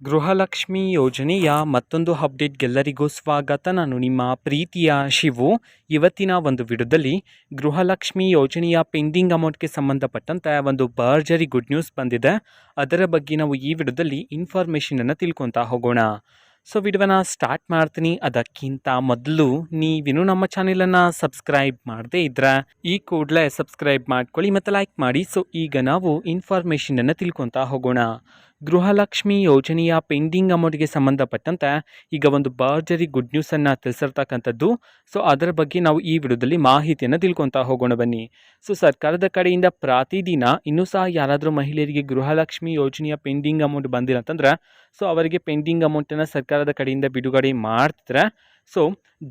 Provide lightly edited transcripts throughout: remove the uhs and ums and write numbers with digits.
ಗೃಹಲಕ್ಷ್ಮಿ ಯೋಜನೆಯ ಮತ್ತೊಂದು ಅಪ್ಡೇಟ್ಗೆಲ್ಲರಿಗೂ ಸ್ವಾಗತ. ನಾನು ನಿಮ್ಮ ಪ್ರೀತಿಯ ಶಿವು. ಇವತ್ತಿನ ಒಂದು ವಿಡಿಯೋದಲ್ಲಿ ಗೃಹಲಕ್ಷ್ಮಿ ಯೋಜನೆಯ ಪೆಂಡಿಂಗ್ ಅಮೌಂಟ್ಗೆ ಸಂಬಂಧಪಟ್ಟಂತೆ ಒಂದು ಭರ್ಜರಿ ಗುಡ್ ನ್ಯೂಸ್ ಬಂದಿದೆ. ಅದರ ಬಗ್ಗೆ ನಾವು ಈ ವಿಡಿಯೋದಲ್ಲಿ ಇನ್ಫಾರ್ಮೇಷನನ್ನು ತಿಳ್ಕೊತಾ ಹೋಗೋಣ. ಸೊ ವಿಡಿಯೋನ ಸ್ಟಾರ್ಟ್ ಮಾಡ್ತೀನಿ. ಅದಕ್ಕಿಂತ ಮೊದಲು ನೀವಿನ್ನೂ ನಮ್ಮ ಚಾನೆಲನ್ನು ಸಬ್ಸ್ಕ್ರೈಬ್ ಮಾಡದೇ ಇದ್ರೆ ಈ ಕೂಡಲೇ ಸಬ್ಸ್ಕ್ರೈಬ್ ಮಾಡ್ಕೊಳ್ಳಿ ಮತ್ತು ಲೈಕ್ ಮಾಡಿ. ಸೊ ಈಗ ನಾವು ಇನ್ಫಾರ್ಮೇಷನನ್ನು ತಿಳ್ಕೊತಾ ಹೋಗೋಣ. ಗೃಹಲಕ್ಷ್ಮಿ ಯೋಜನೆಯ ಪೆಂಡಿಂಗ್ ಅಮೌಂಟ್ಗೆ ಸಂಬಂಧಪಟ್ಟಂತೆ ಈಗ ಒಂದು ಭರ್ಜರಿ ಗುಡ್ ನ್ಯೂಸನ್ನು ತಿಳಿಸಿರ್ತಕ್ಕಂಥದ್ದು. ಸೊ ಅದರ ಬಗ್ಗೆ ನಾವು ಈ ವಿಡಿಯೋದಲ್ಲಿ ಮಾಹಿತಿಯನ್ನು ತಿಳ್ಕೊತಾ ಹೋಗೋಣ ಬನ್ನಿ. ಸೊ ಸರ್ಕಾರದ ಕಡೆಯಿಂದ ಪ್ರತಿದಿನ ಇನ್ನೂ ಸಹ ಯಾರಾದರೂ ಮಹಿಳೆಯರಿಗೆ ಗೃಹಲಕ್ಷ್ಮಿ ಯೋಜನೆಯ ಪೆಂಡಿಂಗ್ ಅಮೌಂಟ್ ಬಂದಿಲ್ಲ ಅಂತಂದರೆ ಸೊ ಅವರಿಗೆ ಪೆಂಡಿಂಗ್ ಅಮೌಂಟನ್ನು ಸರ್ಕಾರದ ಕಡೆಯಿಂದ ಬಿಡುಗಡೆ ಮಾಡ್ತಿದ್ರೆ. ಸೊ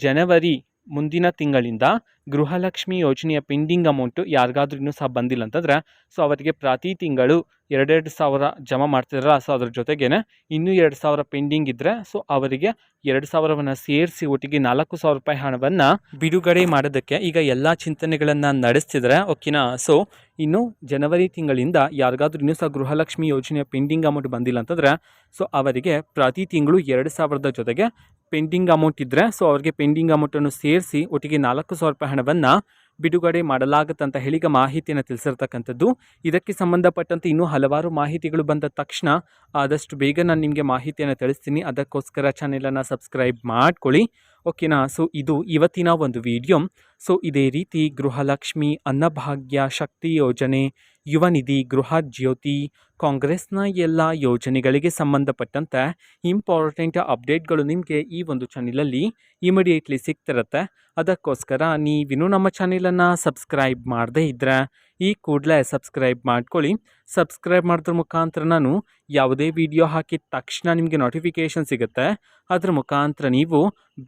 ಜನವರಿ ಮುಂದಿನ ತಿಂಗಳಿಂದ ಗೃಹಲಕ್ಷ್ಮಿ ಯೋಜನೆಯ ಪೆಂಡಿಂಗ್ ಅಮೌಂಟು ಯಾರಿಗಾದ್ರೂ ಇನ್ನೂ ಸಹ ಬಂದಿಲ್ಲ ಅಂತಂದರೆ ಸೊ ಅವರಿಗೆ ಪ್ರತಿ ತಿಂಗಳು 2,000 ಜಮಾ ಮಾಡ್ತಿದ್ರಲ್ಲ, ಸೊ ಅದ್ರ ಜೊತೆಗೇ ಇನ್ನೂ 2,000 ಪೆಂಡಿಂಗ್ ಇದ್ದರೆ ಸೊ ಅವರಿಗೆ 2,000ವನ್ನು ಸೇರಿಸಿ ಒಟ್ಟಿಗೆ 4,000 ರೂಪಾಯಿ ಹಣವನ್ನು ಬಿಡುಗಡೆ ಮಾಡೋದಕ್ಕೆ ಈಗ ಎಲ್ಲ ಚಿಂತನೆಗಳನ್ನು ನಡೆಸ್ತಿದ್ದಾರೆ. ಓಕೆನಾ. ಸೊ ಇನ್ನು ಜನವರಿ ತಿಂಗಳಿಂದ ಯಾರಿಗಾದ್ರೂ ಇನ್ನೂ ಸಹ ಗೃಹಲಕ್ಷ್ಮಿ ಯೋಜನೆಯ ಪೆಂಡಿಂಗ್ ಅಮೌಂಟ್ ಬಂದಿಲ್ಲ ಅಂತಂದರೆ ಸೊ ಅವರಿಗೆ ಪ್ರತಿ ತಿಂಗಳು 2,000 ಜೊತೆಗೆ ಪೆಂಡಿಂಗ್ ಅಮೌಂಟ್ ಇದ್ದರೆ ಸೊ ಅವರಿಗೆ ಪೆಂಡಿಂಗ್ ಅಮೌಂಟನ್ನು ಸೇರಿಸಿ ಒಟ್ಟಿಗೆ 4,000 ರೂಪಾಯಿ ಹಣವನ್ನು ಬಿಡುಗಡೆ ಮಾಡಲಾಗುತ್ತೆ ಅಂತ ಹೇಳಿ ಈಗ ಮಾಹಿತಿಯನ್ನು ತಿಳಿಸಿರ್ತಕ್ಕಂಥದ್ದು. ಇದಕ್ಕೆ ಸಂಬಂಧಪಟ್ಟಂತೆ ಇನ್ನೂ ಹಲವಾರು ಮಾಹಿತಿಗಳು ಬಂದ ತಕ್ಷಣ ಆದಷ್ಟು ಬೇಗ ನಾನು ನಿಮಗೆ ಮಾಹಿತಿಯನ್ನು ತಿಳಿಸ್ತೀನಿ. ಅದಕ್ಕೋಸ್ಕರ ಚಾನೆಲನ್ನು ಸಬ್ಸ್ಕ್ರೈಬ್ ಮಾಡ್ಕೊಳ್ಳಿ. ಓಕೆನಾ. ಸೊ ಇದು ಇವತ್ತಿನ ಒಂದು ವಿಡಿಯೋ. ಸೊ ಇದೇ ರೀತಿ ಗೃಹಲಕ್ಷ್ಮಿ, ಅನ್ನಭಾಗ್ಯ, ಶಕ್ತಿ ಯೋಜನೆ, ಯುವ ನಿಧಿ, ಗೃಹ ಜ್ಯೋತಿ, ಕಾಂಗ್ರೆಸ್ನ ಎಲ್ಲ ಯೋಜನೆಗಳಿಗೆ ಸಂಬಂಧಪಟ್ಟಂತೆ ಇಂಪಾರ್ಟೆಂಟ್ ಅಪ್ಡೇಟ್ಗಳು ನಿಮಗೆ ಈ ಒಂದು ಚಾನಲಲ್ಲಿ ಇಮಿಡಿಯೇಟ್ಲಿ ಸಿಗ್ತಿರುತ್ತೆ. ಅದಕ್ಕೋಸ್ಕರ ನೀವಿನ್ನೂ ನಮ್ಮ ಚಾನಲನ್ನು ಸಬ್ಸ್ಕ್ರೈಬ್ ಮಾಡದೇ ಇದ್ದರೆ ಈ ಕೂಡಲೇ ಸಬ್ಸ್ಕ್ರೈಬ್ ಮಾಡ್ಕೊಳ್ಳಿ. ಸಬ್ಸ್ಕ್ರೈಬ್ ಮಾಡೋದ್ರ ಮುಖಾಂತರ ನಾನು ಯಾವುದೇ ವಿಡಿಯೋ ಹಾಕಿದ ತಕ್ಷಣ ನಿಮಗೆ ನೋಟಿಫಿಕೇಷನ್ ಸಿಗುತ್ತೆ. ಅದರ ಮುಖಾಂತರ ನೀವು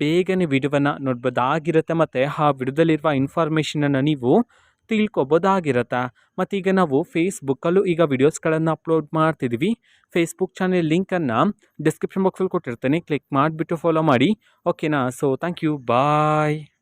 ಬೇಗನೆ ವಿಡಿಯೋವನ್ನು ನೋಡ್ಬೋದಾಗಿರುತ್ತೆ ಮತ್ತು ಆ ವಿಡಿಯೋದಲ್ಲಿರುವ ಇನ್ಫಾರ್ಮೇಷನನ್ನು ನೀವು ತಿಳ್ಕೊಬೋದಾಗಿರುತ್ತೆ. ಮತ್ತು ಈಗ ನಾವು ಫೇಸ್ಬುಕ್ಕಲ್ಲೂ ಈಗ ವಿಡಿಯೋಸ್ಗಳನ್ನು ಅಪ್ಲೋಡ್ ಮಾಡ್ತಿದ್ದೀವಿ. ಫೇಸ್ಬುಕ್ ಚಾನೆಲ್ ಲಿಂಕನ್ನು ಡಿಸ್ಕ್ರಿಪ್ಷನ್ ಬಾಕ್ಸಲ್ಲಿ ಕೊಟ್ಟಿರ್ತೇನೆ. ಕ್ಲಿಕ್ ಮಾಡಿಬಿಟ್ಟು ಫಾಲೋ ಮಾಡಿ. ಓಕೆನಾ. So thank you. ಬಾಯ್.